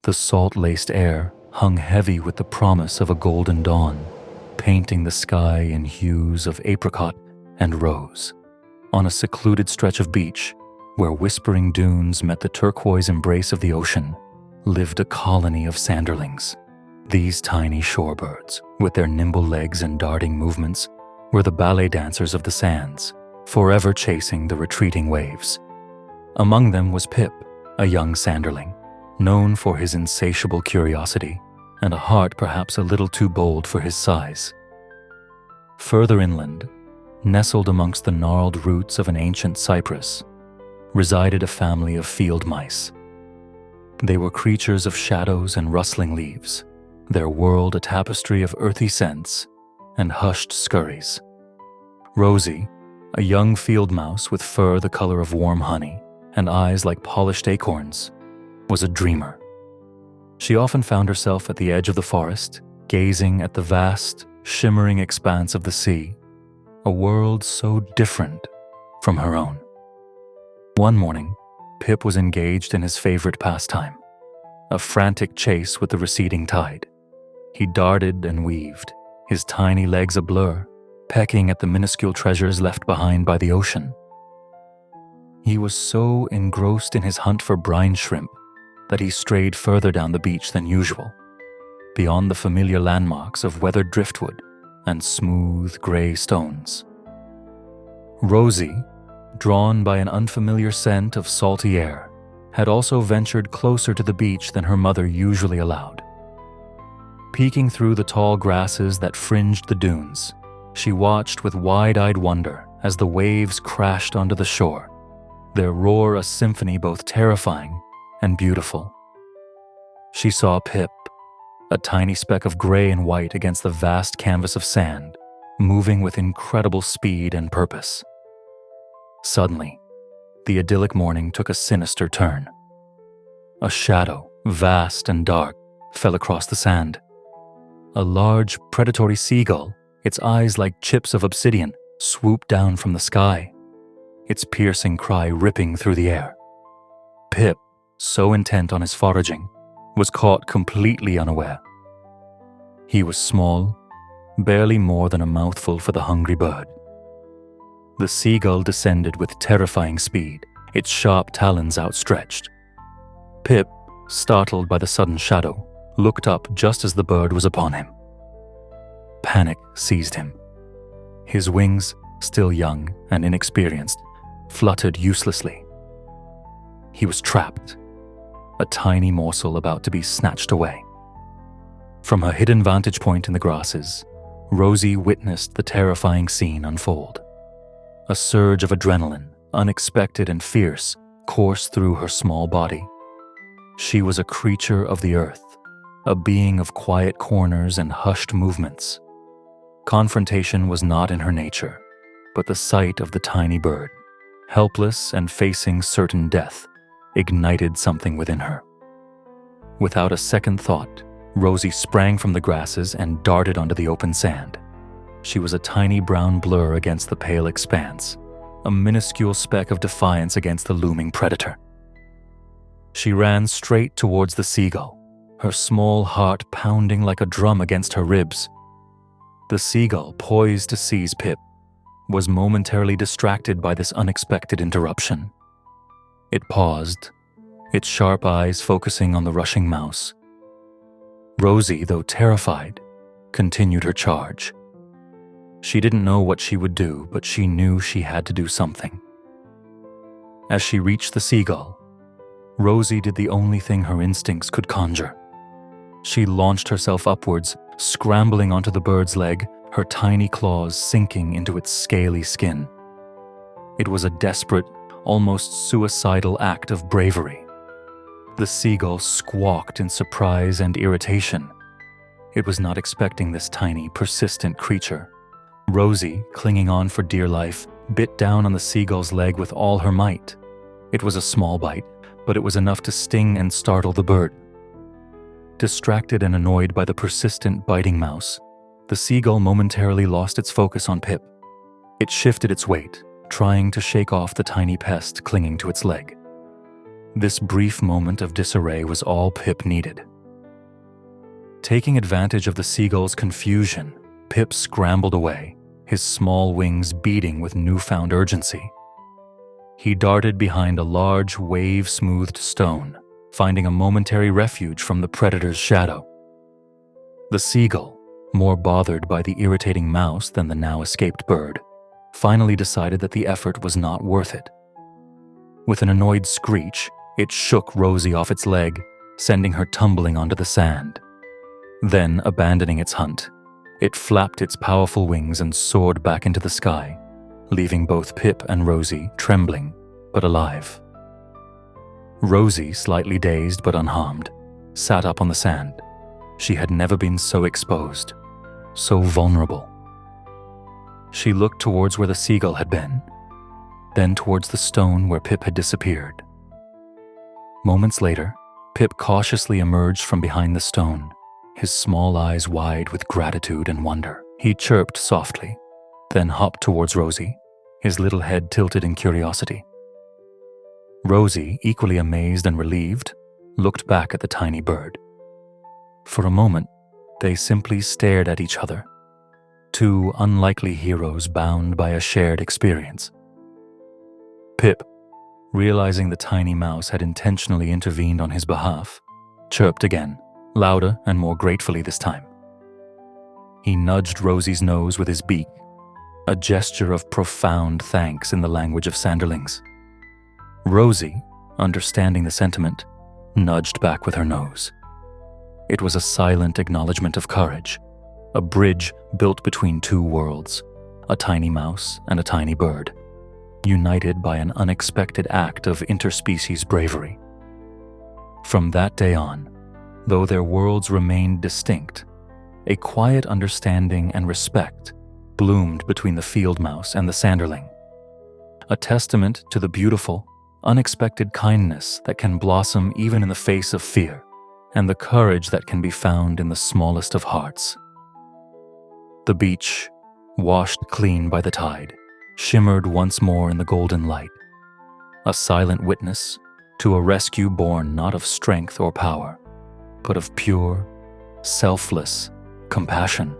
The salt-laced air hung heavy with the promise of a golden dawn, painting the sky in hues of apricot and rose. On a secluded stretch of beach, where whispering dunes met the turquoise embrace of the ocean, lived a colony of Sanderlings. These tiny shorebirds, with their nimble legs and darting movements, were the ballet dancers of the sands, forever chasing the retreating waves. Among them was Pip, a young Sanderling, known for his insatiable curiosity and a heart perhaps a little too bold for his size. Further inland, nestled amongst the gnarled roots of an ancient cypress, resided a family of field mice. They were creatures of shadows and rustling leaves, their world a tapestry of earthy scents and hushed scurries. Rosie, a young field mouse with fur the color of warm honey and eyes like polished acorns, was a dreamer. She often found herself at the edge of the forest, gazing at the vast, shimmering expanse of the sea, a world so different from her own. One morning, Pip was engaged in his favorite pastime, a frantic chase with the receding tide. He darted and weaved, his tiny legs a blur, pecking at the minuscule treasures left behind by the ocean. He was so engrossed in his hunt for brine shrimp that he strayed further down the beach than usual, beyond the familiar landmarks of weathered driftwood and smooth gray stones. Rosie, drawn by an unfamiliar scent of salty air, had also ventured closer to the beach than her mother usually allowed. Peeking through the tall grasses that fringed the dunes, she watched with wide-eyed wonder as the waves crashed onto the shore, their roar a symphony both terrifying and beautiful. She saw Pip, a tiny speck of gray and white against the vast canvas of sand, moving with incredible speed and purpose. Suddenly, the idyllic morning took a sinister turn. A shadow, vast and dark, fell across the sand. A large, predatory seagull, its eyes like chips of obsidian, swooped down from the sky, its piercing cry ripping through the air. Pip, so intent on his foraging, was caught completely unaware. He was small, barely more than a mouthful for the hungry bird. The seagull descended with terrifying speed, its sharp talons outstretched. Pip, startled by the sudden shadow, looked up just as the bird was upon him. Panic seized him. His wings, still young and inexperienced, fluttered uselessly. He was trapped, a tiny morsel about to be snatched away. From her hidden vantage point in the grasses, Rosie witnessed the terrifying scene unfold. A surge of adrenaline, unexpected and fierce, coursed through her small body. She was a creature of the earth, a being of quiet corners and hushed movements. Confrontation was not in her nature, but the sight of the tiny bird, helpless and facing certain death, ignited something within her. Without a second thought, Rosie sprang from the grasses and darted onto the open sand. She was a tiny brown blur against the pale expanse, a minuscule speck of defiance against the looming predator. She ran straight towards the seagull, her small heart pounding like a drum against her ribs. The seagull, poised to seize Pip, was momentarily distracted by this unexpected interruption. It paused, its sharp eyes focusing on the rushing mouse. Rosie, though terrified, continued her charge. She didn't know what she would do, but she knew she had to do something. As she reached the seagull, Rosie did the only thing her instincts could conjure. She launched herself upwards, scrambling onto the bird's leg, her tiny claws sinking into its scaly skin. It was a desperate, almost suicidal act of bravery. The seagull squawked in surprise and irritation. It was not expecting this tiny, persistent creature. Rosie, clinging on for dear life, bit down on the seagull's leg with all her might. It was a small bite, but it was enough to sting and startle the bird. Distracted and annoyed by the persistent biting mouse, the seagull momentarily lost its focus on Pip. It shifted its weight, trying to shake off the tiny pest clinging to its leg. This brief moment of disarray was all Pip needed. Taking advantage of the seagull's confusion, Pip scrambled away, his small wings beating with newfound urgency. He darted behind a large, wave-smoothed stone, finding a momentary refuge from the predator's shadow. The seagull, more bothered by the irritating mouse than the now escaped bird, finally decided that the effort was not worth it. With an annoyed screech, it shook Rosie off its leg, sending her tumbling onto the sand. Then, abandoning its hunt, it flapped its powerful wings and soared back into the sky, leaving both Pip and Rosie trembling but alive. Rosie, slightly dazed but unharmed, sat up on the sand. She had never been so exposed, so vulnerable. She looked towards where the seagull had been, then towards the stone where Pip had disappeared. Moments later, Pip cautiously emerged from behind the stone, his small eyes wide with gratitude and wonder. He chirped softly, then hopped towards Rosie, his little head tilted in curiosity. Rosie, equally amazed and relieved, looked back at the tiny bird. For a moment, they simply stared at each other, two unlikely heroes bound by a shared experience. Pip, realizing the tiny mouse had intentionally intervened on his behalf, chirped again, louder and more gratefully this time. He nudged Rosie's nose with his beak, a gesture of profound thanks in the language of Sanderlings. Rosie, understanding the sentiment, nudged back with her nose. It was a silent acknowledgement of courage, a bridge built between two worlds, a tiny mouse and a tiny bird, united by an unexpected act of interspecies bravery. From that day on, though their worlds remained distinct, a quiet understanding and respect bloomed between the field mouse and the Sanderling, a testament to the beautiful, unexpected kindness that can blossom even in the face of fear, and the courage that can be found in the smallest of hearts. The beach, washed clean by the tide, shimmered once more in the golden light, a silent witness to a rescue born not of strength or power, but of pure, selfless compassion.